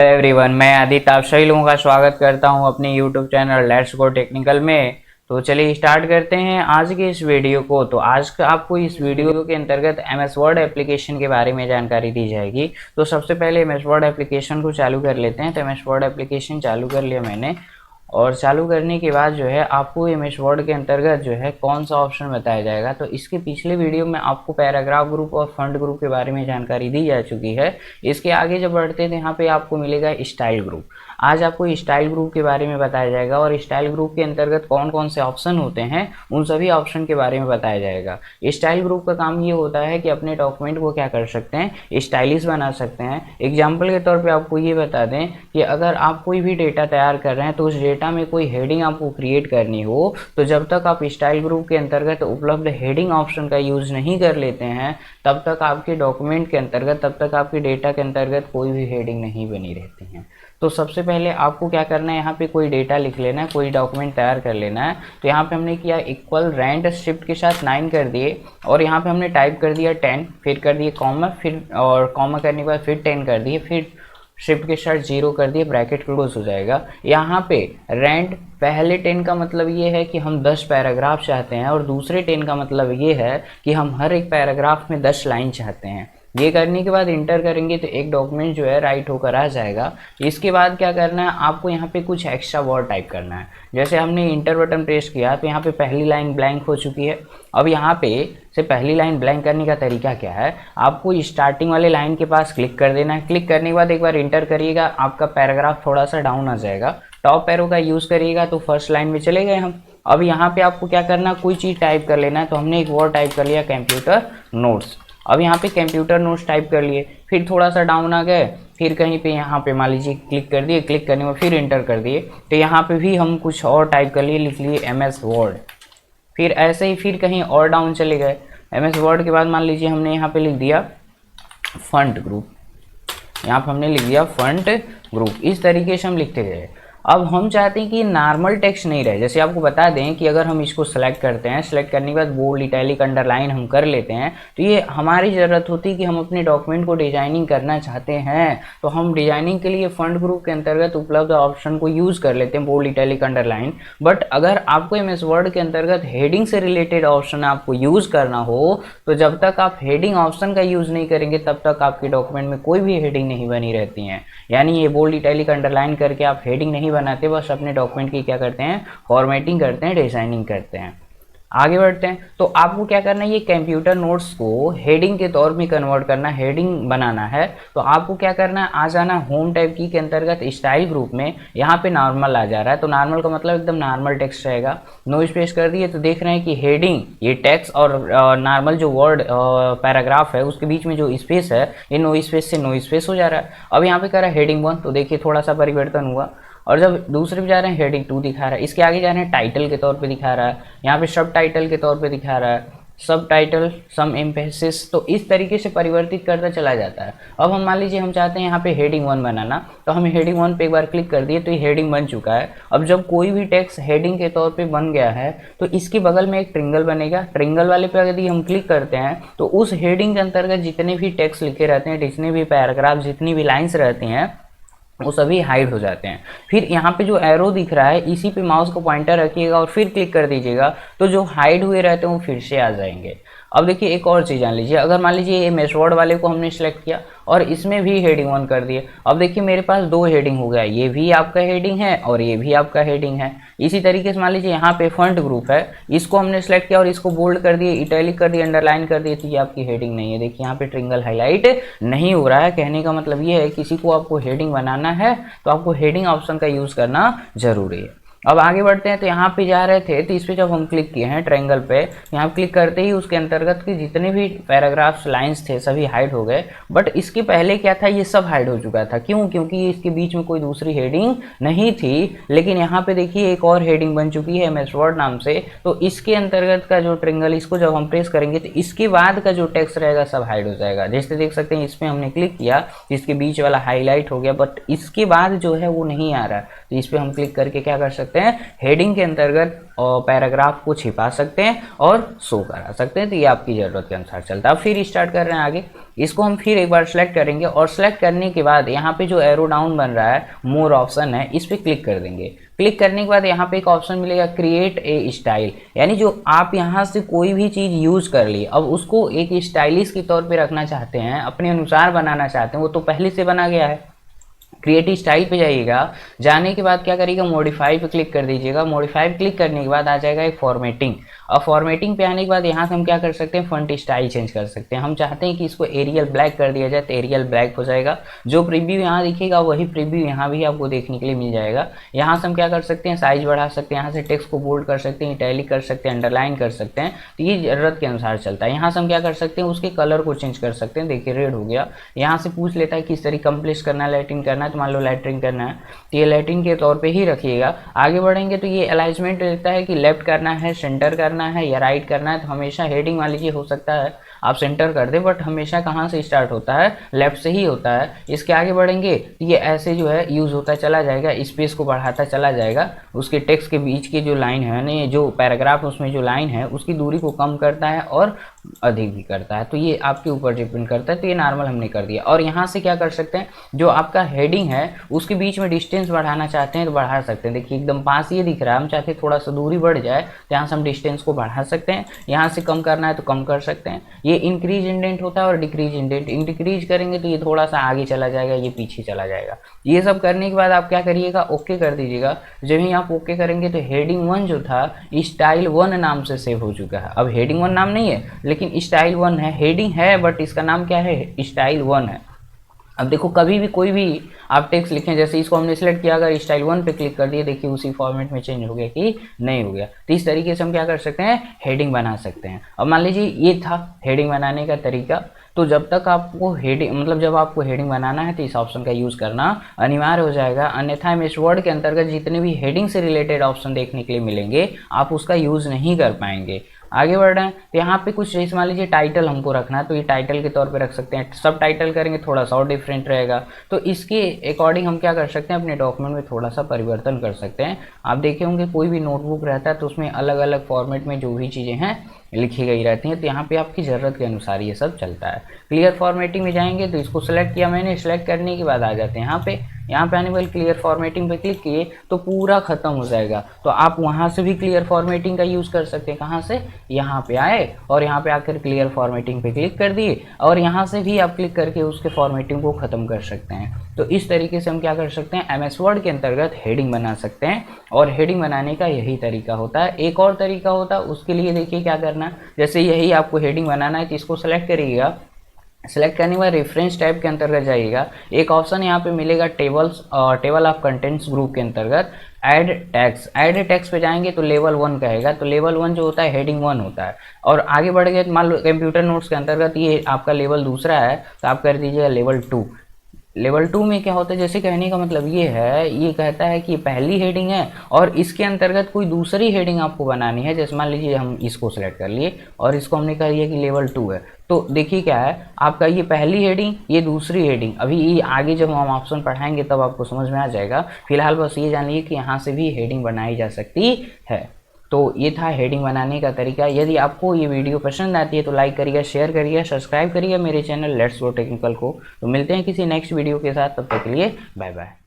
Everyone, मैं आदित्य आप सभी लोगों का स्वागत करता हूं अपने YouTube channel let's go technical में। तो चलिए स्टार्ट करते हैं आज के इस वीडियो को। तो आज का आपको इस वीडियो के अंतर्गत एमएस वर्ड एप्लीकेशन के बारे में जानकारी दी जाएगी। तो सबसे पहले एमएस वर्ड एप्लीकेशन को चालू कर लेते हैं। तो एमएस वर्ड एप्लीकेशन चालू कर लिया मैंने, और चालू करने के बाद जो है आपको एमएस वर्ड के अंतर्गत जो है कौन सा ऑप्शन बताया जाएगा। तो इसके पिछले वीडियो में आपको पैराग्राफ ग्रुप और फंड ग्रुप के बारे में जानकारी दी जा चुकी है। इसके आगे जब बढ़ते हैं तो यहाँ पे आपको मिलेगा स्टाइल ग्रुप। आज आपको स्टाइल ग्रुप के बारे में बताया जाएगा, और स्टाइल ग्रुप के अंतर्गत कौन कौन से ऑप्शन होते हैं उन सभी ऑप्शन के बारे में बताया जाएगा। स्टाइल ग्रुप का काम ये होता है कि अपने डॉक्यूमेंट को क्या कर सकते हैं, स्टाइलिश बना सकते हैं। एग्जाम्पल के तौर पे आपको ये बता दें कि अगर आप कोई भी डेटा तैयार कर रहे हैं तो उस डेटा में कोई हेडिंग आपको क्रिएट करनी हो, तो जब तक आप स्टाइल ग्रुप के अंतर्गत उपलब्ध हेडिंग ऑप्शन का यूज नहीं कर लेते हैं तब तक आपके डॉक्यूमेंट के अंतर्गत, तब तक आपके डेटा के अंतर्गत कोई भी हेडिंग नहीं बनी रहती हैं। तो सबसे पहले आपको क्या करना है, यहाँ पे कोई डेटा लिख लेना है, कोई डॉक्यूमेंट तैयार कर लेना है। तो यहाँ पे हमने किया इक्वल रैंड शिफ्ट के साथ 9 कर दिए, और यहाँ पे हमने टाइप कर दिया 10, फिर कर दिए कॉमा, फिर और कॉमा करने के बाद फिर 10 कर दिए, फिर शिफ्ट के साथ 0 कर दिए, ब्रैकेट क्लोज हो जाएगा। यहाँ पे रैंड पहले 10 का मतलब ये है कि हम 10 पैराग्राफ चाहते हैं, और दूसरे 10 का मतलब ये है कि हम हर एक पैराग्राफ में 10 लाइन चाहते हैं। ये करने के बाद इंटर करेंगे तो एक डॉक्यूमेंट जो है राइट होकर आ जाएगा। इसके बाद क्या करना है, आपको यहाँ पे कुछ एक्स्ट्रा वर्ड टाइप करना है। जैसे हमने इंटर बटन प्रेस किया तो यहाँ पे पहली लाइन ब्लैंक हो चुकी है। अब यहाँ पे से पहली लाइन ब्लैंक करने का तरीका क्या है, आपको स्टार्टिंग वाले लाइन के पास क्लिक कर देना है। क्लिक करने के बाद एक बार इंटर करिएगा, आपका पैराग्राफ थोड़ा सा डाउन आ जाएगा। टॉप एरो का यूज़ करिएगा तो फर्स्ट लाइन में चले गए हम। अब यहाँ पे आपको क्या करना, कोई चीज़ टाइप कर लेना है। तो हमने एक वर्ड टाइप कर लिया कंप्यूटर नोट्स। अब यहाँ पे कंप्यूटर नोट्स टाइप कर लिए, फिर थोड़ा सा डाउन आ गए, फिर कहीं पे यहाँ पे मान लीजिए क्लिक कर दिए, क्लिक करने में फिर इंटर कर दिए। तो यहाँ पे भी हम कुछ और टाइप कर लिए, लिख लिए एमएस वर्ड। फिर ऐसे ही फिर कहीं और डाउन चले गए। एमएस वर्ड के बाद मान लीजिए हमने यहाँ पे लिख दिया फंड ग्रुप, यहाँ पे हमने लिख दिया फंड ग्रुप। इस तरीके से हम लिखते गए। अब हम चाहते हैं कि नॉर्मल टेक्स्ट नहीं रहे। जैसे आपको बता दें कि अगर हम इसको सेलेक्ट करते हैं, सेलेक्ट करने के बाद बोल्ड, इटैलिक, अंडरलाइन हम कर लेते हैं, तो ये हमारी ज़रूरत होती है कि हम अपने डॉक्यूमेंट को डिजाइनिंग करना चाहते हैं। तो हम डिजाइनिंग के लिए फंड ग्रुप के अंतर्गत उपलब्ध ऑप्शन को यूज़ कर लेते हैं, बोल्ड, इटैलिक, अंडरलाइन। बट अगर आपको एमएस वर्ड के अंतर्गत हेडिंग से रिलेटेड ऑप्शन आपको यूज़ करना हो, तो जब तक आप हेडिंग ऑप्शन का यूज़ नहीं करेंगे तब तक आपके डॉक्यूमेंट में कोई भी हेडिंग नहीं बनी रहती हैं। यानी ये बोल्ड, इटैलिक, अंडरलाइन करके आप हेडिंग नहीं बनाते, बस अपने डॉक्यूमेंट की क्या करते हैं, फॉर्मेटिंग करते हैं, डिजाइनिंग करते हैं। आगे बढ़ते हैं। तो आपको क्या करना है, ये कंप्यूटर नोट्स को हेडिंग के तौर में कन्वर्ट करना, हेडिंग बनाना है। तो आपको क्या करना है, आ जाना होम टैब की के अंतर्गत स्टाइल ग्रुप में। यहाँ पे नॉर्मल आ जा रहा है, तो नॉर्मल का मतलब एकदम नॉर्मल टेक्स्ट रहेगा। नो स्पेस कर दिए तो देख रहे हैं कि हेडिंग, ये टेक्स्ट और नॉर्मल जो वर्ड पैराग्राफ है उसके बीच में जो स्पेस है ये नो स्पेस से नो स्पेस हो जा रहा है। अब यहाँ पे कह रहा है हेडिंग 1, तो देखिए थोड़ा सा परिवर्तन हुआ। और जब दूसरे पे जा रहे हैं हेडिंग 2 दिखा रहा है, इसके आगे जा रहे हैं टाइटल के तौर पे दिखा रहा है, यहाँ पे सब टाइटल के तौर पे दिखा रहा है, सब टाइटल, सम एम्फेसिस। तो इस तरीके से परिवर्तित करता चला जाता है। अब हम मान लीजिए हम चाहते हैं यहाँ पे हेडिंग 1 बनाना, तो हम हेडिंग 1 पे एक बार क्लिक कर दिए तो ये हेडिंग बन चुका है। अब जब कोई भी टेक्स्ट हेडिंग के तौर पे बन गया है तो इसके बगल में एक ट्रिंगल बनेगा। ट्रिंगल वाले पे यदि हम क्लिक करते हैं तो उस हेडिंग के अंतर्गत जितने भी टेक्स्ट लिखे रहते हैं, जितने भी पैराग्राफ, जितनी भी लाइन्स रहती हैं, वो सभी हाइड हो जाते हैं। फिर यहाँ पे जो एरो दिख रहा है इसी पे माउस को पॉइंटर रखिएगा और फिर क्लिक कर दीजिएगा, तो जो हाइड हुए रहते हैं वो फिर से आ जाएंगे। अब देखिए एक और चीज़ जान लीजिए, अगर मान लीजिए ये एमएस वर्ड वाले को हमने सेलेक्ट किया और इसमें भी हेडिंग 1 कर दिए। अब देखिए मेरे पास 2 हेडिंग हो गया, ये भी आपका हेडिंग है और ये भी आपका हेडिंग है। इसी तरीके से मान लीजिए यहाँ पे फंड ग्रुप है, इसको हमने सेलेक्ट किया और इसको बोल्ड कर दिए, इटैलिक कर दिए, अंडरलाइन कर दिए, तो ये आपकी हेडिंग नहीं है। देखिए यहाँ पे ट्रिंगल हाईलाइट नहीं हो रहा है। कहने का मतलब ये है किसी को आपको हेडिंग बनाना है तो आपको हेडिंग ऑप्शन का यूज़ करना जरूरी है। अब आगे बढ़ते हैं। तो यहाँ पे जा रहे थे, तो इस पर जब हम क्लिक किए हैं ट्रायंगल पे, यहाँ क्लिक करते ही उसके अंतर्गत के जितने भी पैराग्राफ्स, लाइंस थे सभी हाइड हो गए। बट इसके पहले क्या था, ये सब हाइड हो चुका था। क्यों? क्योंकि इसके बीच में कोई दूसरी हेडिंग नहीं थी। लेकिन यहाँ पे देखिए एक और हेडिंग बन चुकी है एमएस वर्ड नाम से। तो इसके अंतर्गत का जो ट्रायंगल, इसको जब हम प्रेस करेंगे तो इसके बाद का जो टेक्स्ट रहेगा सब हाइड हो जाएगा। जैसे देख सकते हैं इसमें हमने क्लिक किया, इसके बीच वाला हाईलाइट हो गया, बट इसके बाद जो है वो नहीं आ रहा। तो इस पर हम क्लिक करके क्या कर सकते सकते हैं, हेडिंग के अंतर्गत पैराग्राफ को छिपा सकते हैं और शो करा सकते हैं। तो ये आपकी ज़रूरत के अनुसार चलता है। अब फिर स्टार्ट कर रहे हैं आगे। इसको हम फिर एक बार सेलेक्ट करेंगे और सेलेक्ट करने के बाद यहाँ पे जो एरो डाउन बन रहा है, मोर ऑप्शन है, इस पर क्लिक कर देंगे। क्लिक करने के बाद यहाँ पे एक ऑप्शन मिलेगा क्रिएट ए स्टाइल, यानी जो आप यहाँ से कोई भी चीज़ यूज़ कर ली, अब उसको एक स्टाइलिश के तौर पे रखना चाहते हैं, अपने अनुसार बनाना चाहते हैं, वो तो पहले से बना गया है। क्रिएटिव स्टाइल पे जाइएगा, जाने के बाद क्या करिएगा, मॉडिफाई पे क्लिक कर दीजिएगा। मॉडिफाई पे क्लिक करने के बाद आ जाएगा एक फॉर्मेटिंग, और फॉर्मेटिंग पे आने के बाद यहाँ से हम क्या कर सकते हैं, फॉन्ट स्टाइल चेंज कर सकते हैं। हम चाहते हैं कि इसको एरियल ब्लैक कर दिया जाए तो एरियल ब्लैक हो जाएगा। जो प्रीव्यू यहाँ दिखेगा वही प्रीव्यू यहाँ भी आपको देखने के लिए मिल जाएगा। यहाँ से हम क्या कर सकते हैं, साइज बढ़ा सकते हैं, यहाँ से टेक्स्ट को बोल्ड कर सकते हैं, इटैलिक कर सकते हैं, अंडरलाइन कर सकते हैं। तो ये ज़रूरत के अनुसार चलता है। यहाँ से हम क्या कर सकते हैं, उसके कलर को चेंज कर सकते हैं। देखिए रेड हो गया। यहाँ से पूछ लेता है किस तरीके कंप्लीट करना है, लेटरिन करना है, तो मान लो लेटरिन करना है तो ये लेटरिन के तौर पे ही रखिएगा। आगे बढ़ेंगे तो ये अलाइनमेंट देता है कि लेफ्ट करना है, सेंटर करना है या राइट करना है। तो हमेशा हेडिंग मान लीजिए हो सकता है आप सेंटर कर दे, बट हमेशा कहाँ से स्टार्ट होता है, लेफ्ट से ही होता है। इसके आगे बढ़ेंगे तो ये ऐसे जो है यूज़ होता चला जाएगा, स्पेस को बढ़ाता चला जाएगा। उसके टेक्स्ट के बीच की जो लाइन है ना, जो पैराग्राफ उसमें जो लाइन है उसकी दूरी को कम करता है और अधिक भी करता है। तो ये आपके ऊपर डिपेंड करता है। तो ये नॉर्मल हमने कर दिया। और यहाँ से क्या कर सकते हैं, जो आपका हेडिंग है उसके बीच में डिस्टेंस बढ़ाना चाहते हैं तो बढ़ा सकते हैं। देखिए एकदम पास ये दिख रहा है, हम चाहते हैं थोड़ा सा दूरी बढ़ जाए तो यहाँ से हम डिस्टेंस को बढ़ा सकते हैं। यहाँ से कम करना है तो कम कर सकते हैं। ये इंक्रीज इंडेंट होता है और डिक्रीज इंडेंट। इंक्रीज करेंगे तो ये थोड़ा सा आगे चला जाएगा, ये पीछे चला जाएगा। ये सब करने के बाद आप क्या करिएगा, ओके कर दीजिएगा। जब ही आप ओके करेंगे तो हेडिंग 1 जो था स्टाइल 1 नाम से सेव हो चुका है। अब हेडिंग 1 नाम नहीं है लेकिन स्टाइल 1 है। हेडिंग है बट इसका नाम क्या है, स्टाइल 1 है। अब देखो कभी भी कोई भी आप टेक्स्ट लिखें, जैसे इसको हमने सेलेक्ट किया, अगर स्टाइल 1 पे क्लिक कर दिए, देखिए उसी फॉर्मेट में चेंज हो गया कि नहीं हो गया। तो इस तरीके से हम क्या कर सकते हैं, हेडिंग बना सकते हैं। अब मान लीजिए ये था हेडिंग बनाने का तरीका। तो जब तक आपको हेडिंग मतलब जब आपको हेडिंग बनाना है तो इस ऑप्शन का यूज़ करना अनिवार्य हो जाएगा, अन्यथा इस वर्ड के अंतर्गत जितने भी हेडिंग से रिलेटेड ऑप्शन देखने के लिए मिलेंगे आप उसका यूज़ नहीं कर पाएंगे। आगे बढ़ रहे हैं तो यहाँ पे कुछ जैसे मान लीजिए टाइटल हमको रखना है तो ये टाइटल के तौर पे रख सकते हैं। सब टाइटल करेंगे थोड़ा सा और डिफरेंट रहेगा। तो इसके अकॉर्डिंग हम क्या कर सकते हैं, अपने डॉक्यूमेंट में थोड़ा सा परिवर्तन कर सकते हैं। आप देखे होंगे कोई भी नोटबुक रहता है तो उसमें अलग अलग फॉर्मेट में जो भी चीज़ें हैं लिखी गई रहती हैं। तो यहाँ पे आपकी ज़रूरत के अनुसार ये सब चलता है। क्लियर फॉर्मेटिंग में जाएंगे तो इसको सेलेक्ट किया मैंने, सेलेक्ट करने के बाद आ जाते हैं यहाँ पे आने वाले क्लियर फॉर्मेटिंग पे क्लिक किए तो पूरा खत्म हो जाएगा। तो आप वहाँ से भी क्लियर फॉर्मेटिंग का यूज़ कर सकते हैं। कहाँ से, यहाँ पे आए और यहाँ पे आकर क्लियर फॉर्मेटिंग पे क्लिक कर दिए और यहाँ से भी आप क्लिक करके उसके फॉर्मेटिंग को ख़त्म कर सकते हैं। तो इस तरीके से हम क्या कर सकते हैं, MS वर्ड के अंतर्गत हेडिंग बना सकते हैं। और हेडिंग बनाने का यही तरीका होता है। एक और तरीका होता है, उसके लिए देखिए क्या करना है। जैसे यही आपको हेडिंग बनाना है तो इसको सेलेक्ट करिएगा। सेलेक्ट करने के बाद रेफरेंस टाइप के अंतर्गत जाइएगा। एक ऑप्शन यहाँ पे मिलेगा टेबल ऑफ कंटेंट्स ग्रुप के अंतर्गत ऐड टैग्स पे जाएंगे तो लेवल 1 कहेगा। तो लेवल 1 जो होता है हेडिंग 1 होता है। और आगे बढ़ गए मान लो कंप्यूटर नोट्स के अंतर्गत ये आपका लेवल दूसरा है तो आप कर दीजिएगा लेवल 2। लेवल 2 में क्या होता है, जैसे कहने का मतलब ये है, ये कहता है कि पहली हेडिंग है और इसके अंतर्गत कोई दूसरी हेडिंग आपको बनानी है। जैसे मान लीजिए हम इसको सेलेक्ट कर लिए और इसको हमने कह दिया कि लेवल 2 है। तो देखिए क्या है, आपका ये पहली हेडिंग, ये दूसरी हेडिंग। अभी ये आगे जब हम ऑप्शन पढ़ाएंगे तब आपको समझ में आ जाएगा। फिलहाल बस ये जान लीजिए कि यहाँ से भी हेडिंग बनाई जा सकती है। तो ये था हेडिंग बनाने का तरीका। यदि आपको ये वीडियो पसंद आती है तो लाइक करिएगा, शेयर करिएगा, सब्सक्राइब करिएगा मेरे चैनल लेट्स गो टेक्निकल को। तो मिलते हैं किसी नेक्स्ट वीडियो के साथ, तब तक के लिए बाय बाय।